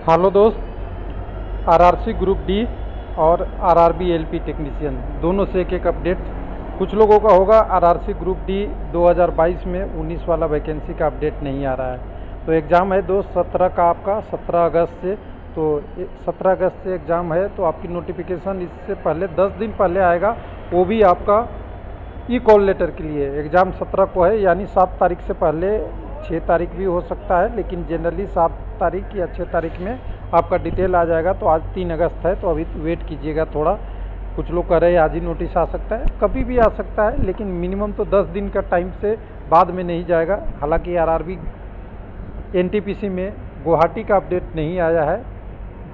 Hello दोस्त। RRC group D और RRB LP technician दोनों से एक अपडेट कुछ लोगों का होगा। आरआरसी ग्रुप डी 2022 में 19 वाला वैकेंसी का अपडेट नहीं आ रहा है। तो एग्ज़ाम है दोस्त 17 का आपका, 17 अगस्त से। तो 17 अगस्त से एग्ज़ाम है, तो आपकी नोटिफिकेशन इससे पहले 10 दिन पहले आएगा। वो भी आपका ई कॉल लेटर के लिए। एग्ज़ाम 17 को है, यानी 7 तारीख से पहले 6 तारीख भी हो सकता है, लेकिन जनरली 7 तारीख या 6 तारीख में आपका डिटेल आ जाएगा। तो आज 3 अगस्त है, तो अभी वेट कीजिएगा थोड़ा। कुछ लोग कह रहे हैं आज ही नोटिस आ सकता है, कभी भी आ सकता है, लेकिन मिनिमम तो 10 दिन का टाइम से बाद में नहीं जाएगा। हालांकि आरआरबी एनटीपीसी में गुवाहाटी का अपडेट नहीं आया है,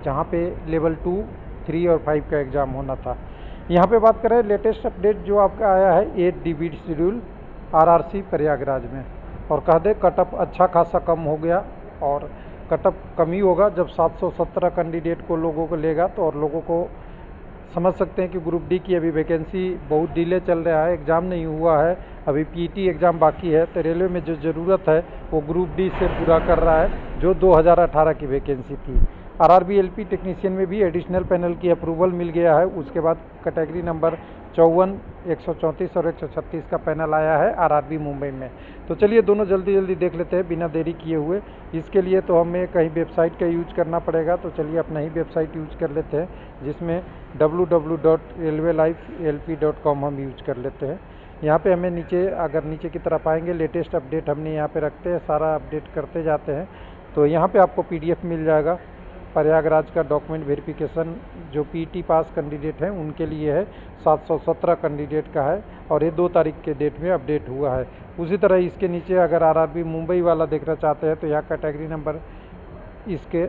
जहाँ पे लेवल 2, 3 और 5 का एग्ज़ाम होना था। यहाँ पे बात करें लेटेस्ट अपडेट जो आपका आया है 8 DB शेड्यूल आरआरसी प्रयागराज में। और कह दे कटअप अच्छा खासा कम हो गया, और कटअप कम ही होगा जब 717 कैंडिडेट को लोगों को लेगा। तो और लोगों को समझ सकते हैं कि ग्रुप डी की अभी वैकेंसी बहुत डिले चल रहा है, एग्ज़ाम नहीं हुआ है, अभी पीटी एग्ज़ाम बाकी है। तो रेलवे में जो ज़रूरत है वो ग्रुप डी से पूरा कर रहा है, जो 2018 की वैकेंसी थी। आरआरबी एलपी टेक्नीशियन में भी एडिशनल पैनल की अप्रूवल मिल गया है। उसके बाद कैटेगरी नंबर 54, 134 और 136 का पैनल आया है आरआरबी मुंबई में। तो चलिए दोनों जल्दी जल्दी देख लेते हैं बिना देरी किए हुए। इसके लिए तो हमें कहीं वेबसाइट का यूज करना पड़ेगा, तो चलिए अपना ही वेबसाइट यूज कर लेते हैं, जिसमें www.railwaylifelp.com हम यूज कर लेते हैं। यहाँ पे हमें नीचे, अगर नीचे की तरफ आएंगे, लेटेस्ट अपडेट हमने यहाँ पे रखते हैं, सारा अपडेट करते जाते हैं। तो यहाँ पे आपको PDF मिल जाएगा। प्रयागराज का डॉक्यूमेंट वेरिफिकेशन जो पीटी पास कैंडिडेट हैं उनके लिए है, 717 कैंडिडेट का है, और ये 2 तारीख के डेट में अपडेट हुआ है। उसी तरह इसके नीचे अगर आरआरबी मुंबई वाला देखना चाहते हैं, तो यहाँ कैटेगरी नंबर इसके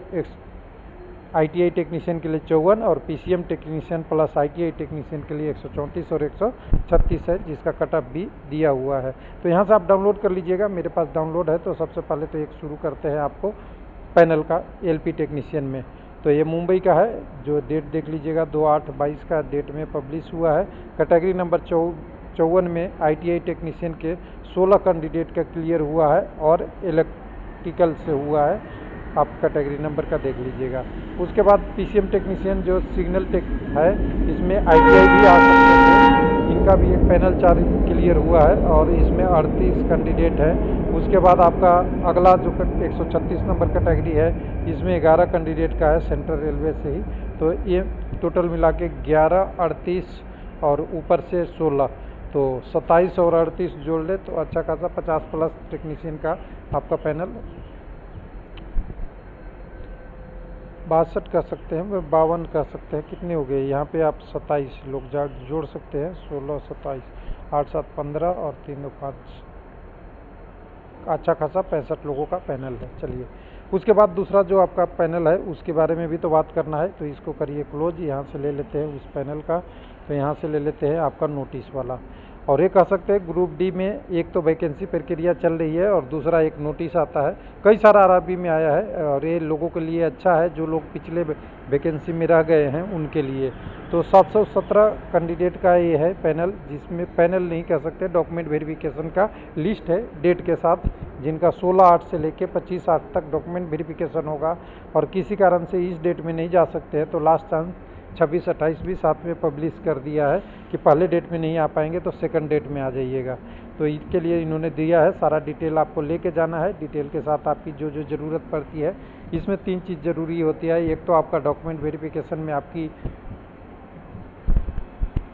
ITI टेक्नीशियन के लिए 54 और PCM technician plus ITI technician के लिए 134 और 136 है, जिसका कटअप भी दिया हुआ है। तो यहाँ से आप डाउनलोड कर लीजिएगा, मेरे पास डाउनलोड है। तो सबसे पहले तो एक शुरू करते हैं आपको पैनल का LP टेक्नीशियन में। तो ये मुंबई का है, जो डेट देख लीजिएगा 2/8/22 का डेट में पब्लिश हुआ है। कैटेगरी नंबर 54 में ITI टेक्नीशियन के 16 कैंडिडेट का क्लियर हुआ है, और इलेक्ट्रिकल से हुआ है। आप कैटेगरी नंबर का देख लीजिएगा। उसके बाद PCM टेक्नीशियन जो सिग्नल टेक है, इसमें ITI भी आ सकते थे, इनका भी एक पैनल 4 क्लियर हुआ है, और इसमें 38 कैंडिडेट है। उसके बाद आपका अगला जो 136 नंबर कैटेगरी है, इसमें 11 कैंडिडेट का है सेंट्रल रेलवे से ही। तो ये टोटल मिला के 11, 38 और ऊपर से 16, तो 27 और 38 जोड़ ले तो अच्छा खासा 50 प्लस टेक्नीशियन का आपका पैनल, 62 कह सकते हैं, 52 कह सकते हैं, कितने हो गए यहाँ पे आप 27 लोग जोड़ सकते हैं। 16, 27, 8, 7, 15 और 3, 5, अच्छा खासा 65 लोगों का पैनल है। चलिए उसके बाद दूसरा जो आपका पैनल है उसके बारे में भी तो बात करना है। तो इसको करिए क्लोज, यहाँ से ले लेते हैं उस पैनल का। तो यहाँ से ले लेते हैं आपका नोटिस वाला। और ये कह सकते हैं ग्रुप डी में एक तो वैकेंसी प्रक्रिया चल रही है, और दूसरा एक नोटिस आता है। कई सारा आरआरबी में आया है, और ये लोगों के लिए अच्छा है जो लोग पिछले वैकेंसी में रह गए हैं उनके लिए। तो 717 कैंडिडेट का ये है पैनल, जिसमें पैनल नहीं कह सकते, डॉक्यूमेंट वेरिफिकेशन का लिस्ट है डेट के साथ, जिनका 16/8 से लेकर 25/8 तक डॉक्यूमेंट वेरिफिकेशन होगा। और किसी कारण से इस डेट में नहीं जा सकते हैं, तो लास्ट चांस 26, 28 भी साथ में पब्लिश कर दिया है कि पहले डेट में नहीं आ पाएंगे तो सेकंड डेट में आ जाइएगा। तो इसके लिए इन्होंने दिया है, सारा डिटेल आपको लेके जाना है। डिटेल के साथ आपकी जो जो ज़रूरत पड़ती है, इसमें 3 चीज़ ज़रूरी होती है। एक तो आपका डॉक्यूमेंट वेरिफिकेशन में आपकी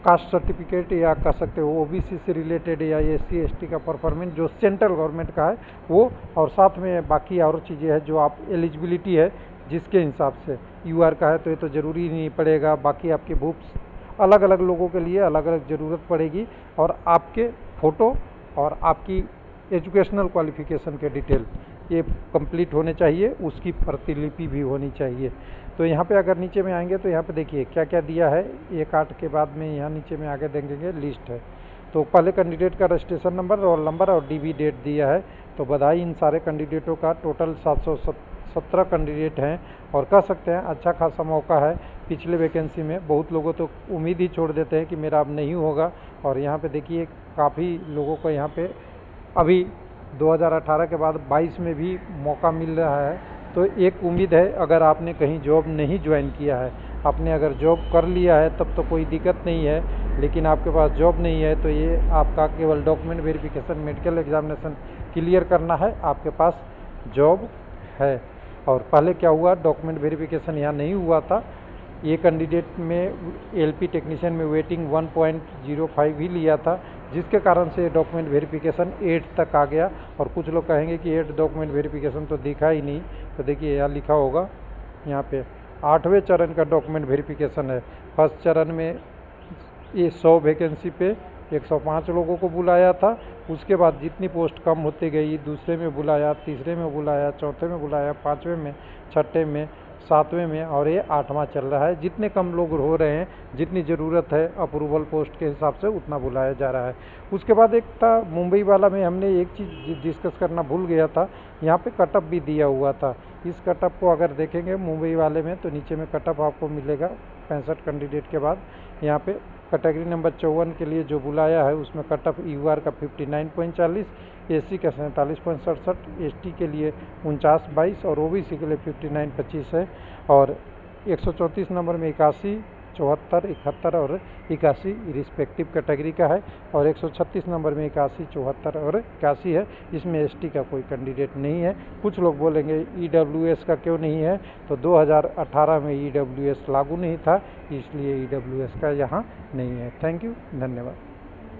कास्ट सर्टिफिकेट, या कह सकते हो OBC से रिलेटेड, या SC ST का परफॉर्मेंस जो सेंट्रल गवर्नमेंट का है वो, और साथ में बाकी और चीज़ें हैं जो आप एलिजिबिलिटी है जिसके हिसाब से। UR का है तो ये तो ज़रूरी नहीं पड़ेगा, बाकी आपके बुक्स अलग अलग लोगों के लिए अलग अलग ज़रूरत पड़ेगी। और आपके फ़ोटो और आपकी एजुकेशनल क्वालिफिकेशन के डिटेल ये कंप्लीट होने चाहिए, उसकी प्रतिलिपि भी होनी चाहिए। तो यहाँ पे अगर नीचे में आएंगे तो यहाँ पे देखिए क्या क्या दिया है। 1/8 के बाद में यहाँ नीचे में आगे देखेंगे लिस्ट है। तो पहले कैंडिडेट का रजिस्ट्रेशन नंबर, रोल नंबर और DB डेट दिया है। तो बधाई इन सारे कैंडिडेटों का, टोटल 717 कैंडिडेट हैं, और कह सकते हैं अच्छा खासा मौका है। पिछले वैकेंसी में बहुत लोगों तो उम्मीद ही छोड़ देते हैं कि मेरा अब नहीं होगा, और यहाँ पे देखिए काफ़ी लोगों को यहाँ पे अभी 2018 के बाद 22 में भी मौका मिल रहा है। तो एक उम्मीद है, अगर आपने कहीं जॉब नहीं ज्वाइन किया है, आपने अगर जॉब कर लिया है तब तो कोई दिक्कत नहीं है, लेकिन आपके पास जॉब नहीं है तो ये आपका केवल document verification, medical examination clear करना है, आपके पास जॉब है। और पहले क्या हुआ, डॉक्यूमेंट वेरिफिकेशन यहाँ नहीं हुआ था। ये कैंडिडेट में एलपी टेक्नीशियन में वेटिंग 1.05 ही लिया था, जिसके कारण से डॉक्यूमेंट वेरिफिकेशन 8 तक आ गया। और कुछ लोग कहेंगे कि 8 डॉक्यूमेंट वेरिफिकेशन तो दिखा ही नहीं, तो देखिए यहाँ लिखा होगा, यहाँ पे 8वें चरण का डॉक्यूमेंट वेरिफिकेशन है। फर्स्ट चरण में ये 100 वैकेंसी पे 105 लोगों को बुलाया था। उसके बाद जितनी पोस्ट कम होती गई, दूसरे में बुलाया, तीसरे में बुलाया, चौथे में बुलाया, 5वें में, 6ठे में, 7वें में, और ये 8वां चल रहा है। जितने कम लोग हो रहे हैं, जितनी ज़रूरत है अप्रूवल पोस्ट के हिसाब से, उतना बुलाया जा रहा है। उसके बाद एक था मुंबई वाला में, हमने एक चीज़ डिस्कस करना भूल गया था, यहाँ पे कटअप भी दिया हुआ था। इस कटअप को अगर देखेंगे मुंबई वाले में, तो नीचे में कटअप आपको मिलेगा 65 कैंडिडेट के बाद। यहाँ पे कैटेगरी नंबर 54 के लिए जो बुलाया है उसमें कटअप यूआर का 59.40, एससी का 47.67, एसटी के लिए 49.22 और ओबीसी के लिए 59.25 है। और 134 नंबर में 81, 74, 71 और 81 रिस्पेक्टिव कैटेगरी का है। और 136 नंबर में 81, 74 और 81 है। इसमें एसटी का कोई कैंडिडेट नहीं है। कुछ लोग बोलेंगे ईडब्ल्यूएस का क्यों नहीं है, तो 2018 में ईडब्ल्यूएस लागू नहीं था, इसलिए ईडब्ल्यूएस का यहाँ नहीं है। थैंक यू, धन्यवाद।